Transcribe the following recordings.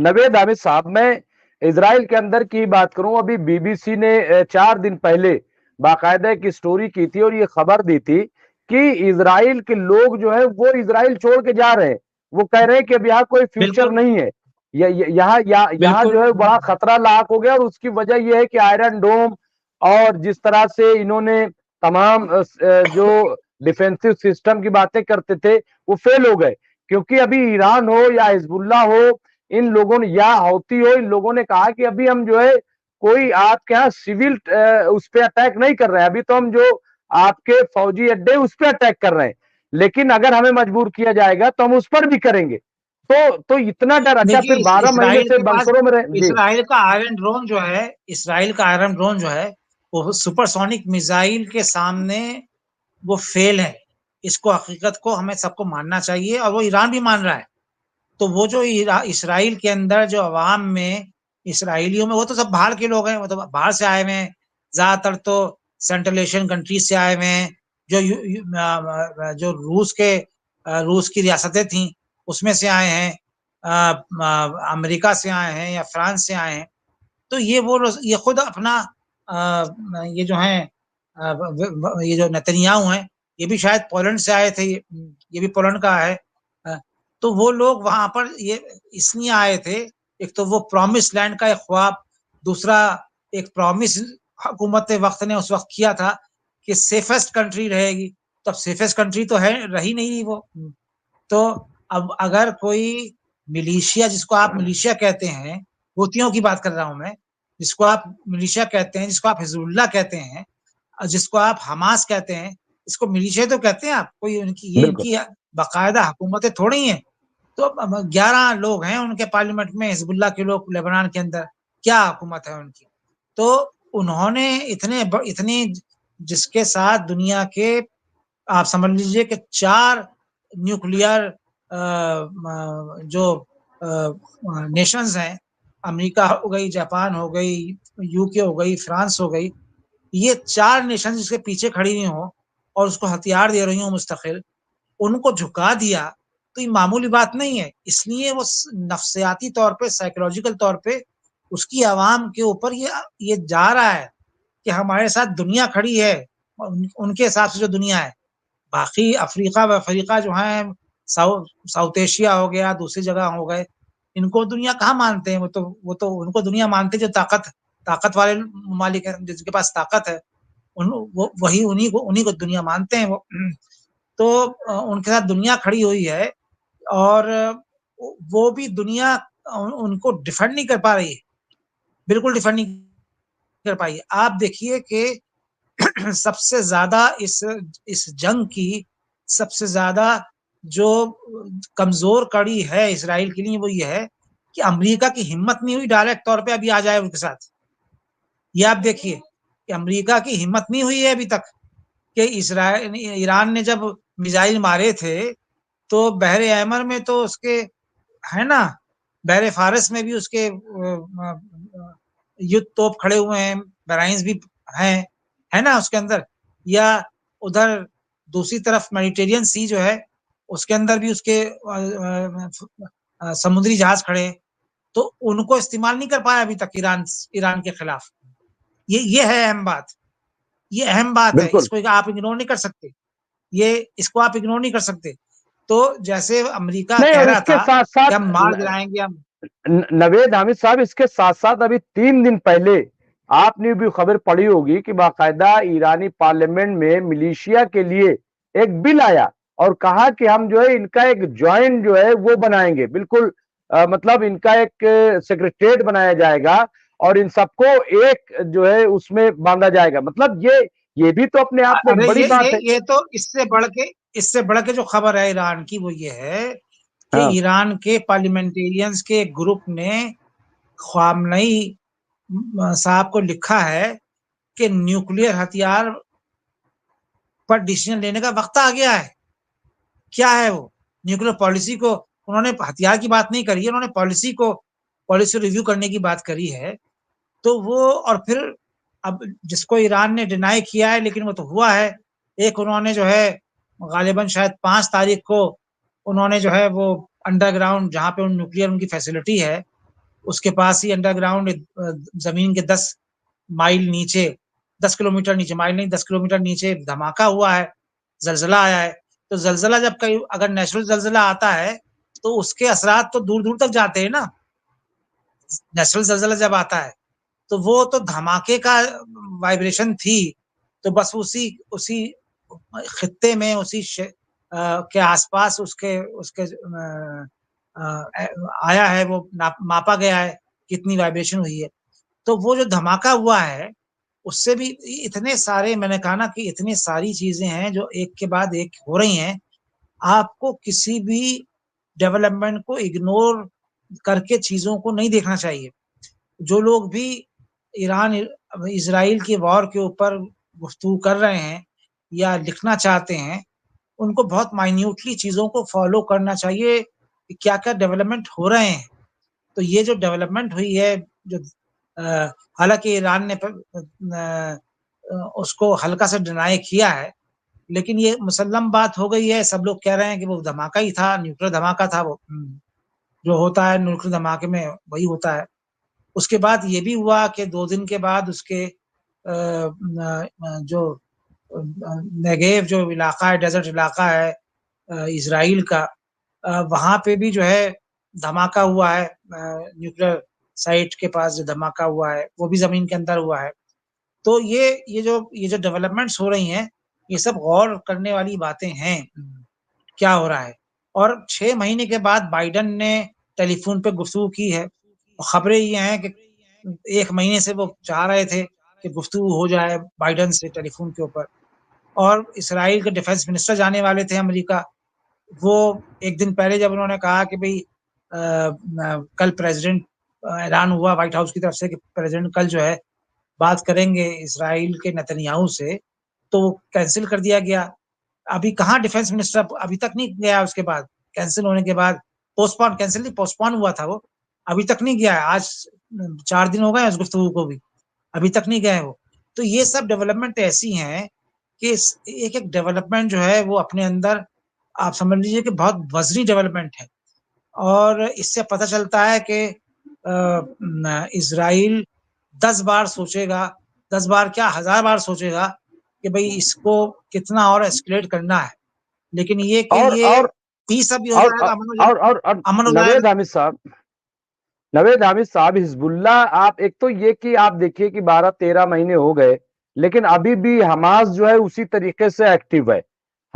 नवेद हामिद साहब, मैं इसराइल के अंदर की बात करूं, अभी बीबीसी ने 4 दिन पहले बाकायदा एक स्टोरी की थी और ये खबर दी थी कि इसराइल के लोग जो है वो इसराइल छोड़ के जा रहे हैं। वो कह रहे हैं कि अब यहाँ कोई फ्यूचर बिल्कुल नहीं है, यहाँ बिल्कुल। जो है बड़ा खतरा लाक हो गया। और उसकी वजह यह है कि आयरन डोम और जिस तरह से इन्होंने तमाम जो डिफेंसिव सिस्टम की बातें करते थे वो फेल हो गए। क्योंकि अभी ईरान हो या हिजबुल्ला हो, इन लोगों ने या हौती हो, इन लोगों ने कहा कि अभी हम जो है कोई आपके यहाँ सिविल उस पर अटैक नहीं कर रहे हैं, अभी तो हम जो आपके फौजी अड्डे उस पर अटैक कर रहे हैं, लेकिन अगर हमें मजबूर किया जाएगा तो हम उस पर भी करेंगे। तो इतना डर। अच्छा, फिर देखिए 12 महीने इसराइल से के पास, बंकरों में रहे जी। इसराइल का आयरन ड्रोन जो है, इसराइल का आयरन ड्रोन जो है वो सुपरसोनिक मिसाइल के सामने वो फेल है। इसको हकीकत को हमें सबको मानना चाहिए और वो ईरान भी मान रहा है। तो वो जो इसराइल के अंदर जो अवाम में, इसराइलियों में, वो तो सब बाहर के लोग हैं, वो तो बाहर से आए हुए हैं, ज्यादातर तो सेंट्रल एशियन कंट्रीज से आए हुए हैं। जो रूस की रियासतें थी उसमें से आए हैं, अमेरिका से आए हैं या फ्रांस से आए हैं। तो ये खुद अपना ये जो है ये जो नेतन्याहू हैं, ये भी शायद पोलैंड से आए थे, ये भी पोलैंड का है। तो वो लोग वहां पर ये इसलिए आए थे, एक तो वो प्रॉमिस लैंड का एक ख्वाब, दूसरा एक प्रॉमिस हुकूमत वक्त ने उस वक्त किया था कि सेफेस्ट कंट्री रहेगी। तो अब सेफेस्ट कंट्री तो है रही नहीं वो। तो अब अगर कोई मिलिशिया, जिसको आप मिलिशिया कहते हैं, हुतियों की बात कर रहा हूं मैं, जिसको आप मिलिशिया कहते हैं, जिसको आप हिजबुल्लाह कहते हैं, जिसको आप हमास कहते हैं, इसको मिलिशिया तो कहते हैं आप, कोई ये बिल्कुल इनकी बाकायदा हुकूमतें थोड़ी हैं। तो 11 लोग हैं उनके पार्लियामेंट में, हिजबुल्लाह के लोग लेबनान के अंदर, क्या हुकूमत है उनकी। तो उन्होंने इतने जिसके साथ दुनिया के, आप समझ लीजिए कि 4 न्यूक्लियर जो नेशंस हैं, अमेरिका हो गई, जापान हो गई, यूके हो गई, फ्रांस हो गई, ये 4 नेशन जिसके पीछे खड़ी हुई हो और उसको हथियार दे रही हो मुस्तकिल, उनको झुका दिया, तो ये मामूली बात नहीं है। इसलिए वो नफ्सियाती तौर पे, साइकोलॉजिकल तौर पे उसकी आवाम के ऊपर ये जा रहा है कि हमारे साथ दुनिया खड़ी है, उनके हिसाब से जो दुनिया है। बाकी अफ्रीका व अफ्रीका जो है, साउथ एशिया हो गया, दूसरी जगह हो गए, इनको दुनिया कहाँ मानते हैं। वो तो उनको दुनिया मानते जो ताकत वाले ममालिक हैं, जिसके पास ताकत है, वही उन्हीं को दुनिया मानते हैं वो। तो उनके साथ दुनिया खड़ी हुई है और वो भी दुनिया उनको डिफेंड नहीं कर पा रही है, बिल्कुल डिफेंड नहीं कर पाई है। आप देखिए कि सबसे ज्यादा इस जंग की सबसे ज्यादा जो कमजोर कड़ी है इसराइल के लिए, वो ये है कि अमेरिका की हिम्मत नहीं हुई डायरेक्ट तौर पे अभी आ जाए उनके साथ। ये आप देखिए कि अमेरिका की हिम्मत नहीं हुई है अभी तक कि ईरान ने जब मिसाइल मारे थे तो बहरे अहमर में तो उसके, है ना, बहरे फारस में भी उसके युद्ध तोप खड़े हुए हैं, बहराइंस भी हैं, है ना उसके अंदर, या उधर दूसरी तरफ मेडिटेरियन सी जो है उसके अंदर भी उसके समुद्री जहाज खड़े हैं। तो उनको इस्तेमाल नहीं कर पाया अभी तक ईरान के खिलाफ। ये है अहम बात, ये अहम बात है, बिल्कुल। इसको आप इग्नोर नहीं कर सकते, इसको आप इग्नोर नहीं कर सकते। तो जैसे अमेरिका नहीं, कह और रहा इसके था साथ कि साथ हम मार गिराएंगे हम। नवेद हामिद साहब, इसके साथ साथ अभी 3 दिन पहले आपने भी खबर पढ़ी होगी कि बाकायदा ईरानी पार्लियामेंट में मिलिशिया के लिए एक बिल आया और कहा कि हम जो है इनका एक ज्वाइंट जो है वो बनाएंगे। बिल्कुल मतलब इनका एक सेक्रेटरीट बनाया जाएगा और इन सबको एक जो है उसमें बांधा जाएगा। मतलब ये भी तो अपने आप में एक अरे बड़ी बात है। ये तो इससे बढ़ के जो खबर है ईरान की, वो ये है कि हाँ ईरान के पार्लियामेंटेरियंस के ग्रुप ने ख्वामनई साहब को लिखा है कि न्यूक्लियर हथियार पर डिसीजन लेने का वक्त आ गया है। क्या है वो न्यूक्लियर पॉलिसी को, उन्होंने हथियार की बात नहीं करी है, उन्होंने पॉलिसी रिव्यू करने की बात करी है। तो वो, और फिर अब जिसको ईरान ने डिनाई किया है, लेकिन वो तो हुआ है। एक उन्होंने जो है गालिबन शायद 5 तारीख को उन्होंने जो है वो अंडरग्राउंड, जहां पे न्यूक्लियर उनकी फैसिलिटी है, उसके पास ही अंडरग्राउंड जमीन के 10 माइल नीचे, 10 किलोमीटर नीचे, माइल नहीं 10 किलोमीटर नीचे धमाका हुआ है, जलजला आया है। तो जलजला जब कहीं अगर नेचुरल जलजला आता है तो उसके असरात तो दूर दूर तक जाते हैं ना। नेचुरल जलजला जब आता है तो वो तो धमाके का वाइब्रेशन थी, तो बस उसी उसी खित्ते में उसी के आसपास उसके उसके आया है, वो मापा गया है कितनी वाइब्रेशन हुई है। तो वो जो धमाका हुआ है उससे भी इतने सारे, मैंने कहा ना कि इतनी सारी चीजें हैं जो एक के बाद एक हो रही हैं। आपको किसी भी डेवलपमेंट को इग्नोर करके चीजों को नहीं देखना चाहिए। जो लोग भी ईरान इजराइल के वॉर के ऊपर गुफ्तगू कर रहे हैं या लिखना चाहते हैं, उनको बहुत माइन्यूटली चीजों को फॉलो करना चाहिए कि क्या क्या डेवलपमेंट हो रहे हैं। तो ये जो डेवलपमेंट हुई है, जो हालांकि ईरान ने उसको हल्का सा डिनाई किया है, लेकिन ये मुसल्लम बात हो गई है। सब लोग कह रहे हैं कि वो धमाका ही था, न्यूक्लियर धमाका था वो, जो होता है न्यूक्लियर धमाके में वही होता है। उसके बाद ये भी हुआ कि 2 दिन के बाद उसके जो नेगेव जो इलाका है, डेजर्ट इलाका है इजराइल का, वहां पे भी जो है धमाका हुआ है। न्यूक्लियर साइट के पास जो धमाका हुआ है वो भी जमीन के अंदर हुआ है। तो ये जो डेवलपमेंट्स हो रही हैं, ये सब गौर करने वाली बातें हैं, क्या हो रहा है। और 6 महीने के बाद बाइडन ने टेलीफोन पे गुफ्तगू की है। खबरें ये हैं कि 1 महीने से वो चाह रहे थे कि गुफ्तगू हो जाए बाइडन से टेलीफोन के ऊपर। और इसराइल के डिफेंस मिनिस्टर जाने वाले थे अमेरिका। वो एक दिन पहले जब उन्होंने कहा कि भाई कल प्रेसिडेंट, ऐलान हुआ व्हाइट हाउस की तरफ से कि प्रेसिडेंट कल जो है बात करेंगे इसराइल के नेतन्याहू से, तो वो कैंसिल कर दिया गया। अभी कहाँ डिफेंस मिनिस्टर अभी तक नहीं गया, उसके बाद कैंसिल होने के बाद, कैंसिल नहीं, पोस्टपोन हुआ था वो, अभी तक नहीं गया है। आज 4 दिन हो गए उस गुफ्तगू को भी, अभी तक नहीं गए वो। तो ये सब डेवलपमेंट ऐसी हैं कि एक एक डेवलपमेंट जो है वो अपने अंदर, आप समझ लीजिए कि बहुत वजनी डेवलपमेंट है। और इससे पता चलता है कि इसराइल 10 बार सोचेगा, 10 बार क्या 1000 बार सोचेगा कि भाई इसको कितना और एस्केलेट करना है। लेकिन ये कि ये पीस अभी हो जाएगा, अमन हो नवेद जाएगा। हामिद साहब, हिजबुल्लाह, आप एक तो ये कि आप देखिए कि 12-13 महीने हो गए, लेकिन अभी भी हमास जो है उसी तरीके से एक्टिव है।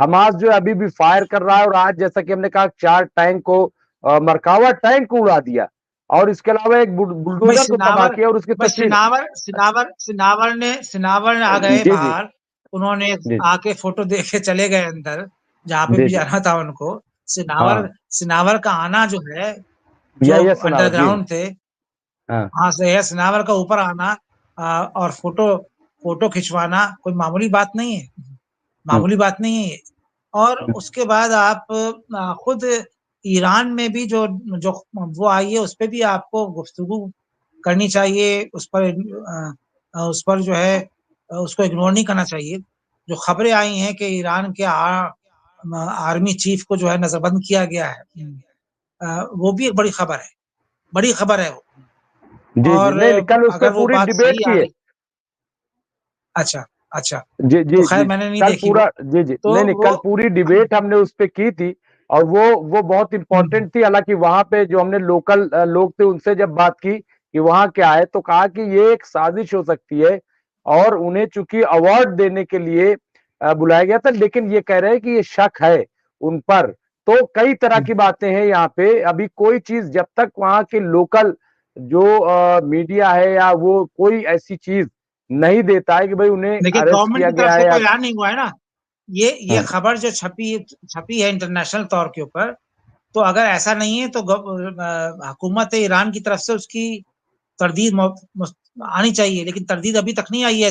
हमास जो है अभी भी फायर कर रहा है, और आज जैसा कि हमने कहा 4 टैंक को, मरकावा टैंक को उड़ा दिया, और इसके अलावा एक बुलडोजर को तबाह किया, और उसकी तस्वीर सिनावर आ गए बाहर, उन्होंने आके फोटो देके चले गए अंदर, जहाँ पे भी जाना था उनको। सिनावर का आना जो है, जो अंडरग्राउंड थे, हाँ से सिनावर का ऊपर आना और फोटो खिंचवाना कोई मामूली बात नहीं है, मामूली बात नहीं है। और उसके बाद आप खुद ईरान में भी जो जो वो आई है, उस पर भी आपको गुफ्तगू करनी चाहिए, उस पर जो है उसको इग्नोर नहीं करना चाहिए। जो खबरें आई हैं कि ईरान के आर्मी चीफ को जो है नजरबंद किया गया है, वो भी एक बड़ी खबर है, बड़ी खबर है वो। और नहीं, कल उस पर पूरी डिबेट की है। अच्छा अच्छा, जी जी, तो खैर मैंने नहीं कल देखी पूरा, वो। जी जी, तो नहीं, कल पूरी डिबेट हमने उस पे की थी, और वो बहुत इंपॉर्टेंट थी। हालांकि वहां पे जो हमने लोकल लोग थे उनसे जब बात की कि वहां क्या है, तो कहा कि ये एक साजिश हो सकती है, और उन्हें चूंकि अवार्ड देने के लिए बुलाया गया था, लेकिन ये कह रहे हैं कि ये शक है उन पर। तो कई तरह की बातें हैं यहाँ पे। अभी कोई चीज जब तक वहां के लोकल जो मीडिया है या वो कोई ऐसी चीज नहीं देता है कि भाई उन्हें अरेस्ट किया गया है, या नहीं हुआ है ना, ये खबर जो छपी है इंटरनेशनल तौर के ऊपर, तो अगर ऐसा नहीं है तो हुकूमत ईरान की तरफ से उसकी तरदीद आनी चाहिए, लेकिन तरदीद अभी तक नहीं आई है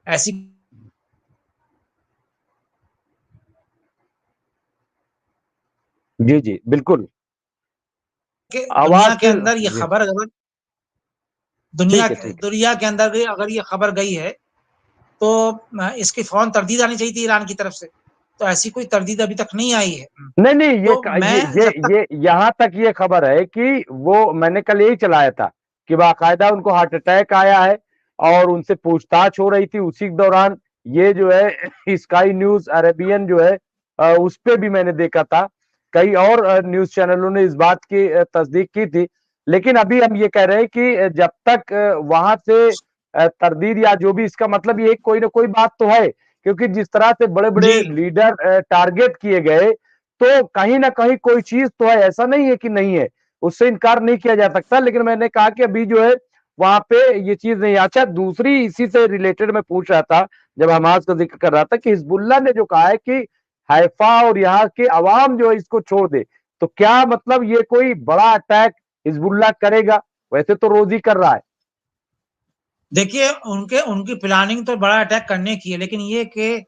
ऐसी जी जी बिल्कुल। दुनिया के अंदर ये खबर, अगर दुनिया के अंदर अगर ये खबर गई है तो इसकी फौरन तरदीद आनी चाहिए थी ईरान की तरफ से। तो ऐसी कोई तरदीद अभी तक नहीं आई है। नहीं नहीं, तो मैं जब तक ये यहाँ तक ये खबर है कि वो मैंने कल यही चलाया था कि बाकायदा उनको हार्ट अटैक आया है और उनसे पूछताछ हो रही थी। उसी के दौरान ये जो है स्काई न्यूज अरेबियन जो है उस पे भी मैंने देखा था, कई और न्यूज चैनलों ने इस बात की तस्दीक की थी। लेकिन अभी हम ये कह रहे हैं कि जब तक वहां से तरदीद या जो भी, इसका मतलब ये कोई ना कोई बात तो है, क्योंकि जिस तरह से बड़े बड़े जी, लीडर टारगेट किए गए, तो कहीं ना कहीं कोई चीज तो है, ऐसा नहीं है कि नहीं है, उससे इनकार नहीं किया जा सकता। लेकिन मैंने कहा कि अभी जो है वहां पे ये चीज नहीं। अच्छा, दूसरी इसी से रिलेटेड मैं पूछ रहा था, जब हमास का जिक्र कर रहा था कि हिजबुल्लाह ने जो कहा है कि हैफा और यहाँ के अवाम जो है इसको छोड़ दे, तो क्या मतलब ये कोई बड़ा अटैक हिजबुल्लाह करेगा? वैसे तो रोज ही कर रहा है। देखिए उनकी प्लानिंग तो बड़ा अटैक करने की है, लेकिन ये कि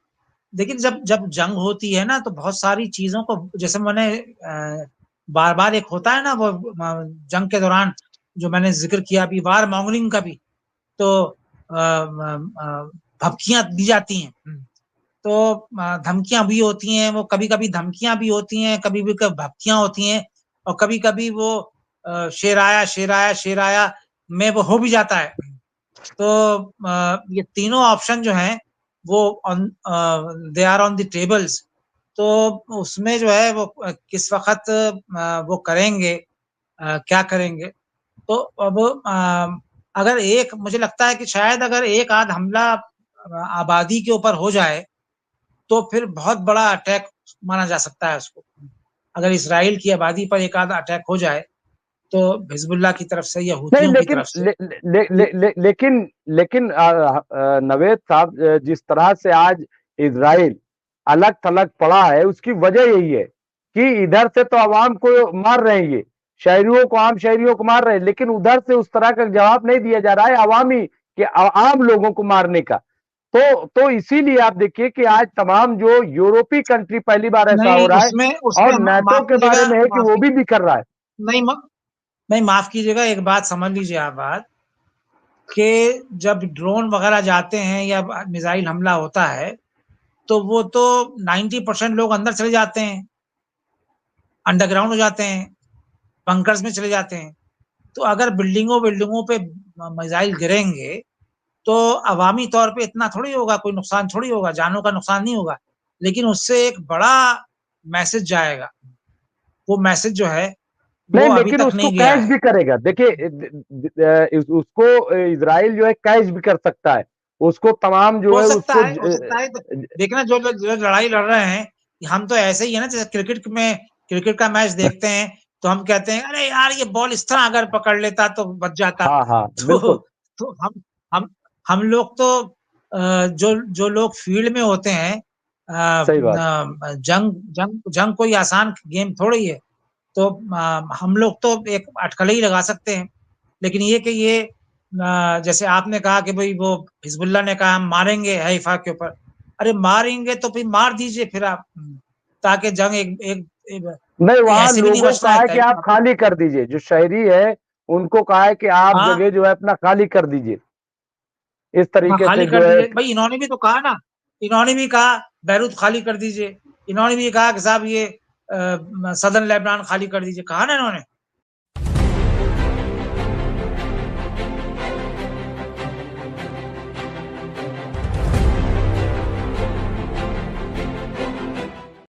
देखिए जब जब जंग होती है ना, तो बहुत सारी चीजों को, जैसे मैंने बार बार एक होता है ना वो जंग के दौरान जो मैंने जिक्र किया अभी, वार मॉन्गरिंग का भी, तो धमकियां दी जाती हैं। तो धमकियां भी होती हैं, वो कभी कभी धमकियां भी होती हैं, कभी भी भपकियां होती हैं, और कभी कभी वो शेर आया शेर आया शेर आया में वो हो भी जाता है। तो ये तीनों ऑप्शन जो हैं वो they are on the tables. तो उसमें जो है वो किस वक्त वो करेंगे, क्या करेंगे। तो अब अगर एक, मुझे लगता है कि शायद अगर एक आध हमला आबादी के ऊपर हो जाए तो फिर बहुत बड़ा अटैक माना जा सकता है उसको। अगर इसराइल की आबादी पर एक आध अटैक हो जाए तो हिजबुल्लाह की तरफ से या नहीं, हुतियों की लेकिन तरफ से। लेकिन नवेद साहब, जिस तरह से आज इजराइल अलग थलग पड़ा है, उसकी वजह यही है कि इधर से तो आवाम को मार रहे हैं, ये शहरियों को, आम शहरियों को मार रहे हैं, लेकिन उधर से उस तरह का जवाब नहीं दिया जा रहा है अवामी के आम लोगों को मारने का। तो इसीलिए आप देखिए कि आज तमाम जो यूरोपीय कंट्री, पहली बार ऐसा हो नहीं, रहा है, उसमें उसमें और नाटो माफ के बारे कीजिएगा, में है कि माफ वो की भी कर रहा है। नहीं नहीं, माफ कीजिएगा, एक बात समझ लीजिए आप, बात कि जब ड्रोन वगैरह जाते हैं या मिसाइल हमला होता है तो वो तो 90% लोग अंदर चले जाते हैं, अंडरग्राउंड हो जाते हैं, बंकर्स में चले जाते हैं। तो अगर बिल्डिंगों बिल्डिंगों पे मिसाइल गिरेंगे तो अवामी तौर पे इतना थोड़ी होगा, कोई नुकसान थोड़ी होगा, जानों का नुकसान नहीं होगा, लेकिन उससे एक बड़ा मैसेज जाएगा। वो मैसेज जो है वो नहीं, अभी लेकिन तक उसको नहीं गया कैश है। भी करेगा। देखिए, उसको इजराइल जो है कैश भी कर सकता है, उसको तमाम जो हो है सकता उसको है, हो सकता है। देखना, जो लड़ाई लड़ रहे हैं, हम तो ऐसे ही है ना, जैसे क्रिकेट में, क्रिकेट का मैच देखते हैं तो हम कहते हैं अरे यार ये बॉल इस तरह अगर पकड़ लेता तो बच जाता। हाँ हाँ, तो बिल्कुल तो हम हम लोग तो जो जो लोग फील्ड में होते हैं, सही बात। जंग जंग जंग कोई आसान गेम थोड़ी है। तो हम लोग तो एक अटकलें ही लगा सकते हैं। लेकिन ये कि ये जैसे आपने कहा कि भाई वो हिजबुल्लाह ने कहा हम मारेंगे हैफा के ऊपर, अरे मारेंगे तो फिर मार दीजिए फिर आप, ताकि जंग एक नहीं, वहां ऐसे भी नहीं लोगों को बचना कहा है है कि आप खाली कर दीजिए, जो शहरी है उनको कहा है कि आप हाँ जगह जो है अपना खाली कर दीजिए, इस हाँ, तरीके से खाली जो कर है। दीजिए भाई, इन्होंने भी तो कहा ना, इन्होंने भी कहा बैरूत खाली कर दीजिए, इन्होंने भी कहा कि साहब ये सदर्न लेबनान खाली कर दीजिए, कहा ना इन्होंने।